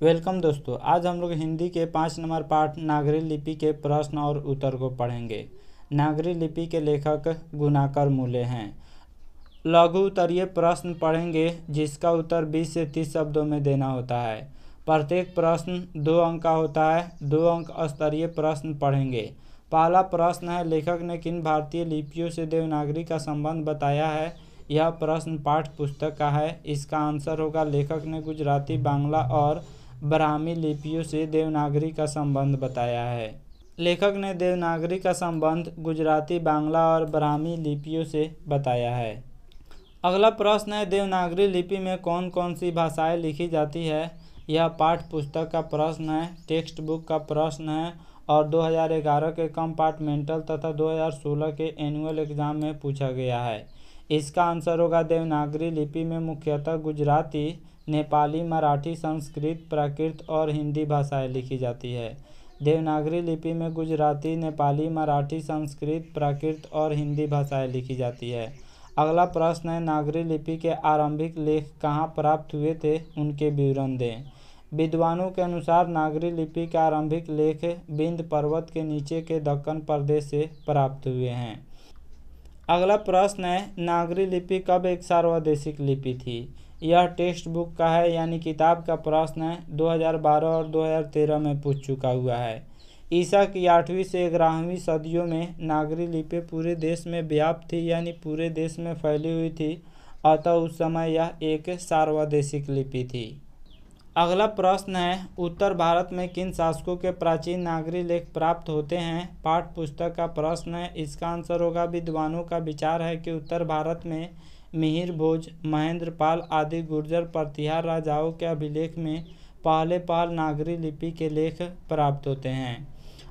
Welcome दोस्तों, आज हम लोग हिंदी के 5 नंबर पाठ नागरी लिपि के प्रश्न और उत्तर को पढ़ेंगे। नागरी लिपि के लेखक गुणाकर मूले हैं। लघु उत्तरीय प्रश्न पढ़ेंगे जिसका उत्तर 20 से 30 शब्दों में देना होता है। प्रत्येक प्रश्न 2 अंक का होता है। 2 अंक स्तरीय प्रश्न पढ़ेंगे। पहला प्रश्न है, लेखक ने किन भारतीय लिपियों से देवनागरी का संबंध बताया है। यह प्रश्न पाठ्य पुस्तक का है। इसका आंसर होगा, लेखक ने गुजराती, बांग्ला और ब्राह्मी लिपियों से देवनागरी का संबंध बताया है। लेखक ने देवनागरी का संबंध गुजराती, बांग्ला और ब्राह्मी लिपियों से बताया है। अगला प्रश्न है, देवनागरी लिपि में कौन कौन सी भाषाएं लिखी जाती है। यह पाठ्य पुस्तक का प्रश्न है, टेक्स्ट बुक का प्रश्न है और 2011 के कंपार्टमेंटल तथा 2016 के एनुअल एग्जाम में पूछा गया है। इसका आंसर होगा, देवनागरी लिपि में मुख्यतः गुजराती, नेपाली, मराठी, संस्कृत, प्राकृत और हिंदी भाषाएं लिखी जाती है। देवनागरी लिपि में गुजराती, नेपाली, मराठी, संस्कृत, प्राकृत और हिंदी भाषाएं लिखी जाती है। अगला प्रश्न है, नागरी लिपि के आरंभिक लेख कहाँ प्राप्त हुए थे, उनके विवरण दें। विद्वानों के अनुसार नागरी लिपि के आरंभिक लेख विंध्य पर्वत के नीचे के दक्कन प्रदेश से प्राप्त हुए हैं। अगला प्रश्न है, नागरी लिपि कब एक सार्वदेशिक लिपि थी। यह टेक्स्ट बुक का है, यानी किताब का प्रश्न है। 2012 और 2013 में पूछ चुका हुआ है। ईसा की 8वीं से 11वीं सदियों में नागरी लिपि पूरे देश में व्याप्त थी, यानी पूरे देश में फैली हुई थी। अतः उस समय यह एक सार्वदेशिक लिपि थी। अगला प्रश्न है, उत्तर भारत में किन शासकों के प्राचीन नागरी लेख प्राप्त होते हैं। पाठ्य पुस्तक का प्रश्न है। इसका आंसर होगा, विद्वानों का विचार है कि उत्तर भारत में मिहिर भोज, महेंद्रपाल आदि गुर्जर प्रतिहार राजाओं के अभिलेख में पहले नागरी लिपि के लेख प्राप्त होते हैं।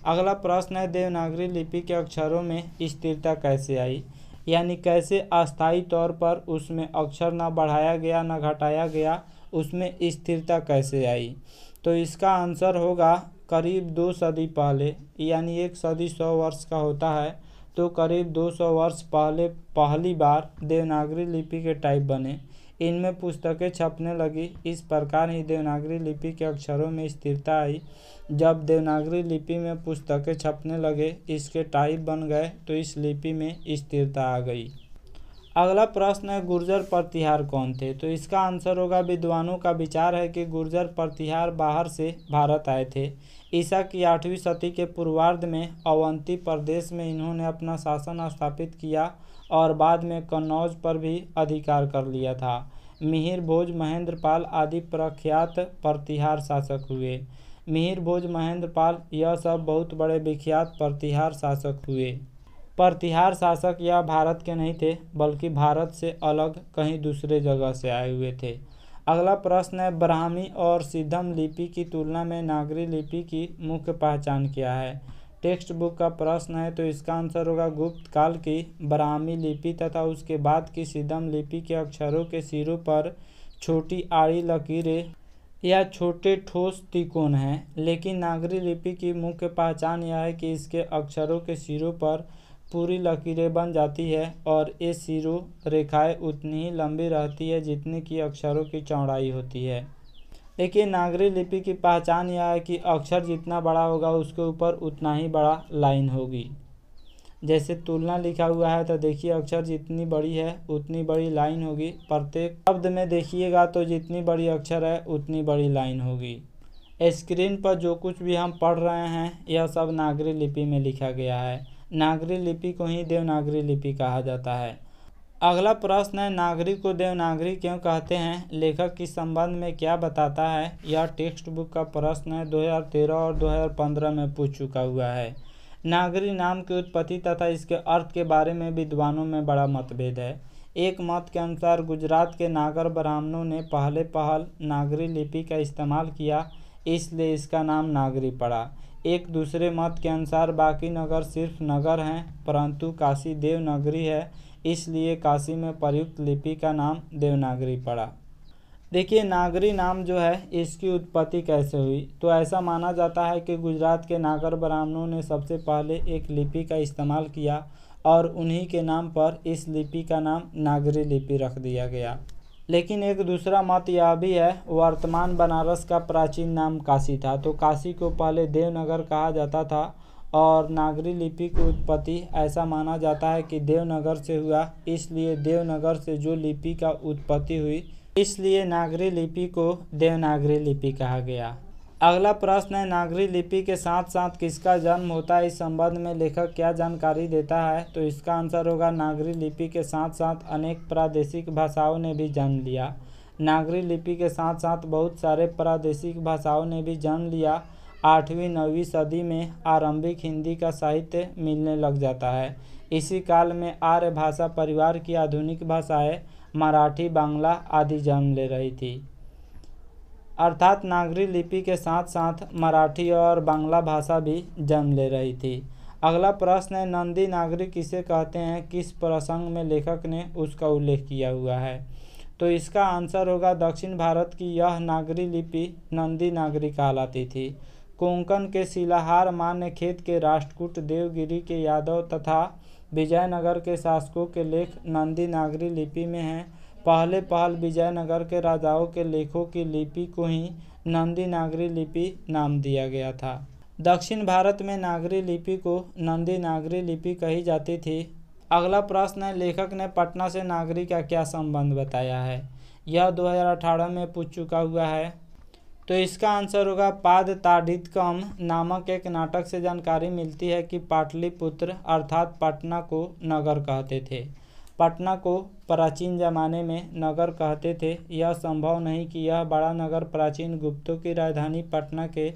अगला प्रश्न है, देवनागरी लिपि के अक्षरों में स्थिरता कैसे आई, यानी कैसे अस्थायी तौर पर उसमें अक्षर न बढ़ाया गया न घटाया गया, उसमें स्थिरता कैसे आई। तो इसका आंसर होगा, करीब 2 सदी पहले, यानी 1 सदी 100 वर्ष का होता है। तो करीब 200 वर्ष पहले पहली बार देवनागरी लिपि के टाइप बने, इनमें पुस्तकें छपने लगी। इस प्रकार ही देवनागरी लिपि के अक्षरों में स्थिरता आई। जब देवनागरी लिपि में पुस्तकें छपने लगे, इसके टाइप बन गए, तो इस लिपि में स्थिरता आ गई। अगला प्रश्न है, गुर्जर प्रतिहार कौन थे। तो इसका आंसर होगा, विद्वानों का विचार है कि गुर्जर प्रतिहार बाहर से भारत आए थे। ईसा की 8वीं सदी के पूर्वार्ध में अवंती प्रदेश में इन्होंने अपना शासन स्थापित किया और बाद में कन्नौज पर भी अधिकार कर लिया था। मिहिर भोज, महेंद्रपाल आदि प्रख्यात प्रतिहार शासक हुए। मिहिर भोज, महेंद्रपाल यह सब बहुत बड़े विख्यात प्रतिहार शासक हुए। प्रतिहार शासक यह भारत के नहीं थे, बल्कि भारत से अलग कहीं दूसरे जगह से आए हुए थे। अगला प्रश्न है, ब्राह्मी और सिद्धम लिपि की तुलना में नागरी लिपि की मुख्य पहचान क्या है। टेक्स्ट बुक का प्रश्न है। तो इसका आंसर होगा, गुप्त काल की ब्राह्मी लिपि तथा उसके बाद की सिद्धम लिपि के अक्षरों के सिरों पर छोटी आड़ी लकीरें या छोटे ठोस तिकोन हैं। लेकिन नागरी लिपि की मुख्य पहचान यह है कि इसके अक्षरों के सिरों पर पूरी लकीरें बन जाती है और ये सिरों रेखाएं उतनी ही लंबी रहती है जितनी कि अक्षरों की चौड़ाई होती है। देखिए, नागरी लिपि की पहचान यह है कि अक्षर जितना बड़ा होगा उसके ऊपर उतना ही बड़ा लाइन होगी। जैसे तुलना लिखा हुआ है, तो देखिए अक्षर जितनी बड़ी है उतनी बड़ी लाइन होगी। प्रत्येक शब्द में देखिएगा तो जितनी बड़ी अक्षर है उतनी बड़ी लाइन होगी। स्क्रीन पर जो कुछ भी हम पढ़ रहे हैं यह सब नागरी लिपि में लिखा गया है। नागरी लिपि को ही देवनागरी लिपि कहा जाता है। अगला प्रश्न है, नागरी को देवनागरी क्यों कहते हैं। लेखक किस संबंध में क्या बताता है। यह टेक्स्ट बुक का प्रश्न है। 2013 और 2015 में पूछ चुका हुआ है। नागरी नाम की उत्पत्ति तथा इसके अर्थ के बारे में विद्वानों में बड़ा मतभेद है। एक मत के अनुसार गुजरात के नागर ब्राह्मणों ने पहल नागरी लिपि का इस्तेमाल किया, इसलिए इसका नाम नागरी पड़ा। एक दूसरे मत के अनुसार बाकी नगर सिर्फ नगर हैं, परंतु काशी देवनागरी है, इसलिए काशी में प्रयुक्त लिपि का नाम देवनागरी पड़ा। देखिए, नागरी नाम जो है इसकी उत्पत्ति कैसे हुई। तो ऐसा माना जाता है कि गुजरात के नागर ब्राह्मणों ने सबसे पहले एक लिपि का इस्तेमाल किया और उन्हीं के नाम पर इस लिपि का नाम नागरी लिपि रख दिया गया। लेकिन एक दूसरा मत यह भी है, वर्तमान बनारस का प्राचीन नाम काशी था। तो काशी को पहले देवनगर कहा जाता था और नागरी लिपि की उत्पत्ति ऐसा माना जाता है कि देवनगर से हुआ, इसलिए देवनगर से जो लिपि का उत्पत्ति हुई, इसलिए नागरी लिपि को देवनागरी लिपि कहा गया। अगला प्रश्न है, नागरी लिपि के साथ साथ किसका जन्म होता है? इस संबंध में लेखक क्या जानकारी देता है? तो इसका आंसर होगा, नागरी लिपि के साथ साथ अनेक प्रादेशिक भाषाओं ने भी जन्म लिया। नागरी लिपि के साथ साथ बहुत सारे प्रादेशिक भाषाओं ने भी जन्म लिया। 8वीं 9वीं सदी में आरंभिक हिंदी का साहित्य मिलने लग जाता है। इसी काल में आर्य भाषा परिवार की आधुनिक भाषाएं मराठी, बांग्ला आदि जन्म ले रही थी। अर्थात नागरी लिपि के साथ साथ मराठी और बांग्ला भाषा भी जन्म ले रही थी। अगला प्रश्न है, नंदी नागरी किसे कहते हैं? किस प्रसंग में लेखक ने उसका उल्लेख किया हुआ है? तो इसका आंसर होगा, दक्षिण भारत की यह नागरी लिपि नंदी नागरी कहलाती थी। कोंकण के शिलाहार, मान्य खेत के राष्ट्रकूट, देवगिरी के यादव तथा विजयनगर के शासकों के लेख नंदी नागरी लिपि में हैं। पहल विजयनगर के राजाओं के लेखों की लिपि को ही नंदी नागरी लिपि नाम दिया गया था। दक्षिण भारत में नागरी लिपि को नंदी नागरी लिपि कही जाती थी। अगला प्रश्न है, लेखक ने पटना से नागरी का क्या संबंध बताया है? यह 2018 में पूछ चुका हुआ है। तो इसका आंसर होगा, पादताड़ितकम नामक एक नाटक से जानकारी मिलती है कि पाटलिपुत्र अर्थात पटना को नगर कहते थे। पटना को प्राचीन जमाने में नगर कहते थे। यह संभव नहीं कि यह बड़ा नगर प्राचीन गुप्तों की राजधानी पटना के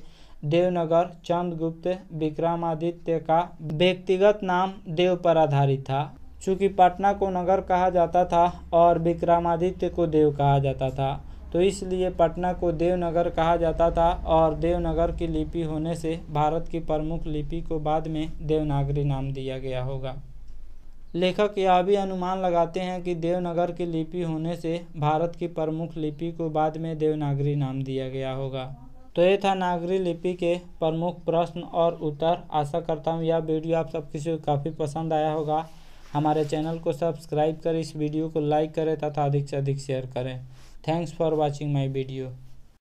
देवनगर चंद्रगुप्त विक्रमादित्य का व्यक्तिगत नाम देव पर आधारित था। चूँकि पटना को नगर कहा जाता था और विक्रमादित्य को देव कहा जाता था, तो इसलिए पटना को देवनगर कहा जाता था और देवनगर की लिपि होने से भारत की प्रमुख लिपि को बाद में देवनागरी नाम दिया गया होगा। लेखक यह भी अनुमान लगाते हैं कि देवनगर की लिपि होने से भारत की प्रमुख लिपि को बाद में देवनागरी नाम दिया गया होगा। तो ये था नागरी लिपि के प्रमुख प्रश्न और उत्तर। आशा करता हूँ यह वीडियो आप सब किसी को काफ़ी पसंद आया होगा। हमारे चैनल को सब्सक्राइब करें, इस वीडियो को लाइक करें तथा अधिक से अधिक शेयर करें। Thanks for watching my video.